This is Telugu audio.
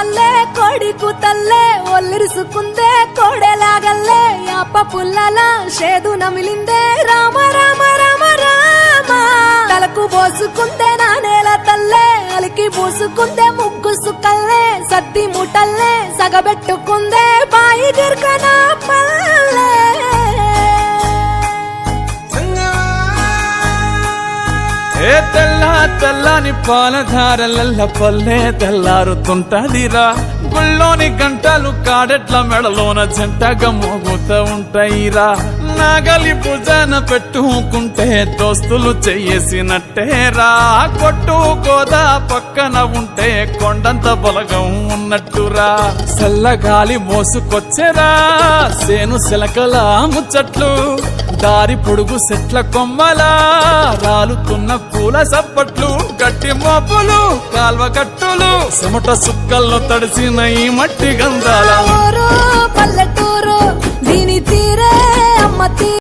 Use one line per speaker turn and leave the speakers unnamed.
తల్లే కోడి కూతల్లే ఒల్లిరుసుకుందే కోడెలాగల్లే యాప పుల్లల షేదు నమిలిందే రామ రామ రామ రామ తలకు పోసుకుందే నా నేల తల్లే అలికి పూసుకుందే ముగ్గు సుక్కల్లే సద్ది ముటల్లే సగబెట్టుకుందే బాయి గిర్కన పల్లె
ఏ తెల్లని పాలధారలల్ల పల్లె తెల్లారుతుంటదిరా గుళ్ళోని గంటలు కాడెట్ల మెడలోన జంటగా మోగుతూ ఉంటాయిరా నాగలి భుజాన పెట్టుకుంటే దోస్తులు చెయ్యేసినట్టేరా కొట్టు గోదా పక్కన ఉంటే కొండంత బలగం ఉన్నట్టురా చల్లగాలి మోసుకొచ్చెరా సేను శిలకల ముచ్చట్లు దారి పొడుగు చెట్ల కొమ్మలా రాలుతున్న పూల సప్పట్లు గట్టి మోపులు కాల్వ కట్టులు చెమట సుక్కల్లో తడిసిన ఈ మట్టి గంధాల